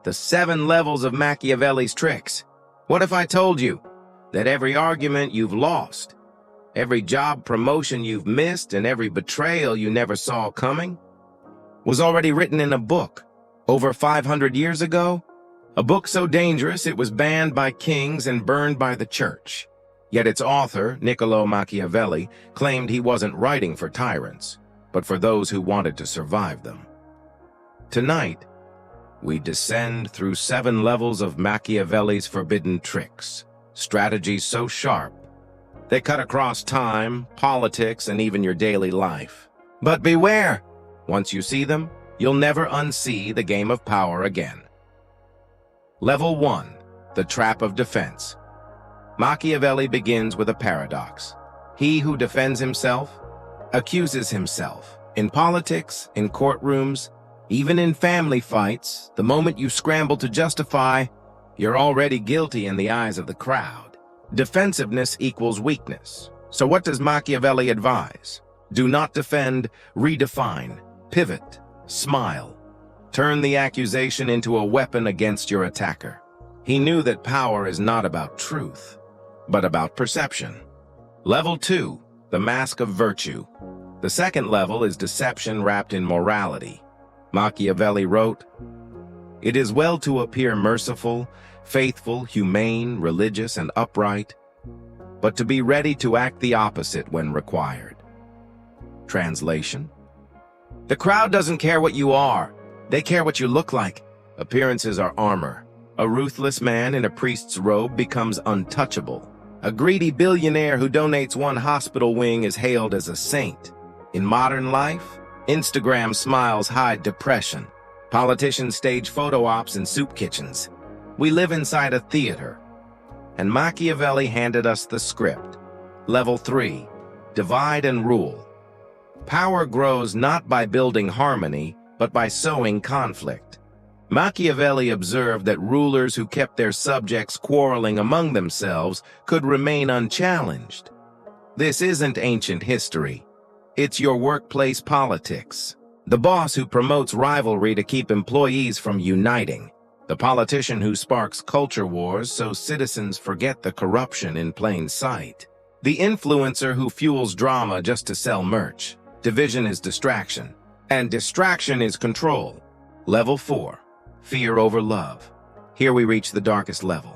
the 7 levels of Machiavelli's tricks. What if I told you that every argument you've lost, every job promotion you've missed, and every betrayal you never saw coming was already written in a book over 500 years ago? A book so dangerous it was banned by kings and burned by the church. Yet its author, Niccolò Machiavelli, claimed he wasn't writing for tyrants, but for those who wanted to survive them. Tonight, we descend through 7 levels of Machiavelli's forbidden tricks, strategies so sharp they cut across time, politics, and even your daily life. But beware! Once you see them, you'll never unsee the game of power again. Level 1. The Trap of Defense. Machiavelli begins with a paradox. He who defends himself accuses himself. In politics, in courtrooms, even in family fights, the moment you scramble to justify, you're already guilty in the eyes of the crowd. Defensiveness equals weakness. So what does Machiavelli advise? Do not defend, redefine, pivot, smile. Turn the accusation into a weapon against your attacker. He knew that power is not about truth, but about perception. Level 2, the mask of virtue. The second level is deception wrapped in morality. Machiavelli wrote, "It is well to appear merciful, faithful, humane, religious, and upright, but to be ready to act the opposite when required." Translation: the crowd doesn't care what you are. They care what you look like. Appearances are armor. A ruthless man in a priest's robe becomes untouchable. A greedy billionaire who donates one hospital wing is hailed as a saint. In modern life, Instagram smiles hide depression. Politicians stage photo ops in soup kitchens. We live inside a theater. And Machiavelli handed us the script. Level 3. Divide and rule. Power grows not by building harmony, but by sowing conflict. Machiavelli observed that rulers who kept their subjects quarreling among themselves could remain unchallenged. This isn't ancient history. It's your workplace politics. The boss who promotes rivalry to keep employees from uniting. The politician who sparks culture wars so citizens forget the corruption in plain sight. The influencer who fuels drama just to sell merch. Division is distraction, and distraction is control. Level 4. Fear over love. Here we reach the darkest level.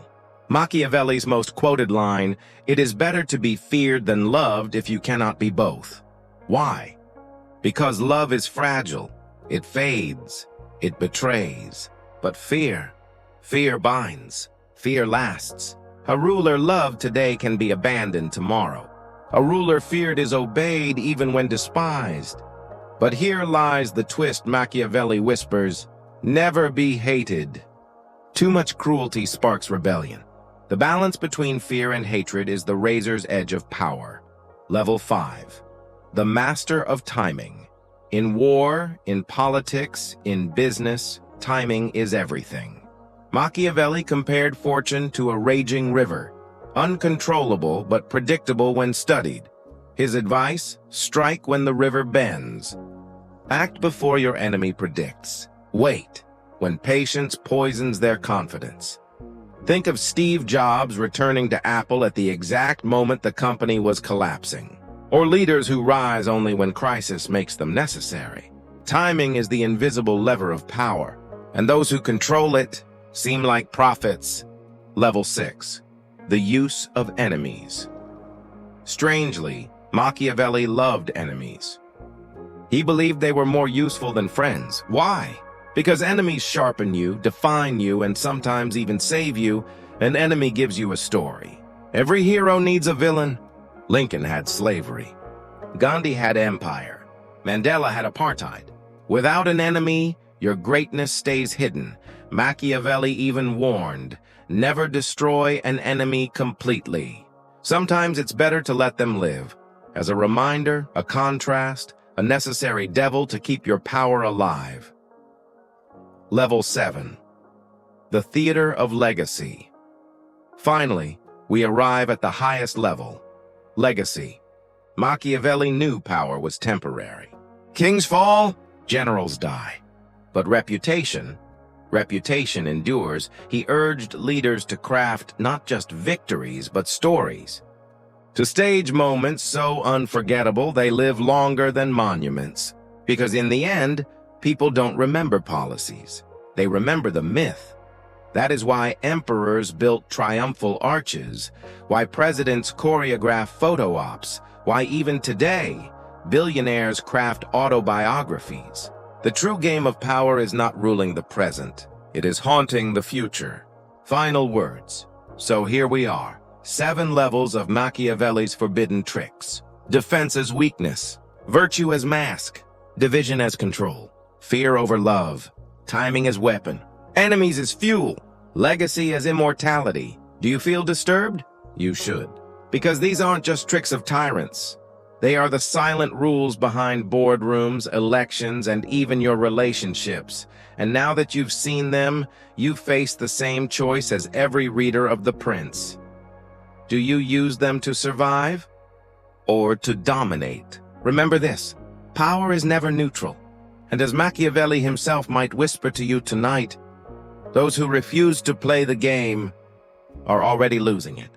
Machiavelli's most quoted line, "It is better to be feared than loved if you cannot be both." Why? Because love is fragile. It fades. It betrays. But fear binds. Fear lasts. A ruler loved today can be abandoned tomorrow. A ruler feared is obeyed even when despised. But here lies the twist. Machiavelli whispers, "Never be hated." Too much cruelty sparks rebellion. The balance between fear and hatred is the razor's edge of power. Level 5. The master of timing. In war, in politics, in business, timing is everything. Machiavelli compared fortune to a raging river, uncontrollable but predictable when studied. His advice: strike when the river bends. Act before your enemy predicts. Wait when patience poisons their confidence. Think of Steve Jobs returning to Apple at the exact moment the company was collapsing. Or leaders who rise only when crisis makes them necessary. Timing is the invisible lever of power, and those who control it seem like prophets. Level 6. The use of enemies. Strangely, Machiavelli loved enemies. He believed they were more useful than friends. Why? Because enemies sharpen you, define you, and sometimes even save you. An enemy gives you a story. Every hero needs a villain. Lincoln had slavery. Gandhi had empire. Mandela had apartheid. Without an enemy, your greatness stays hidden. Machiavelli even warned, never destroy an enemy completely. Sometimes it's better to let them live. As a reminder, a contrast, a necessary devil to keep your power alive. Level 7. The theater of legacy. Finally, we arrive at the highest level. Legacy. Machiavelli knew power was temporary. Kings fall, generals die. But reputation, reputation endures, he urged leaders to craft not just victories, but stories. To stage moments so unforgettable they live longer than monuments. Because in the end, people don't remember policies. They remember the myth. That is why emperors built triumphal arches, why presidents choreograph photo ops, why even today, billionaires craft autobiographies. The true game of power is not ruling the present. It is haunting the future. Final words. So here we are. 7 levels of Machiavelli's forbidden tricks. Defense as weakness. Virtue as mask. Division as control. Fear over love. Timing as weapon. Enemies as fuel. Legacy as immortality. Do you feel disturbed? You should. Because these aren't just tricks of tyrants. They are the silent rules behind boardrooms, elections, and even your relationships. And now that you've seen them, you face the same choice as every reader of The Prince. Do you use them to survive or to dominate? Remember this, power is never neutral. And as Machiavelli himself might whisper to you tonight, those who refuse to play the game are already losing it.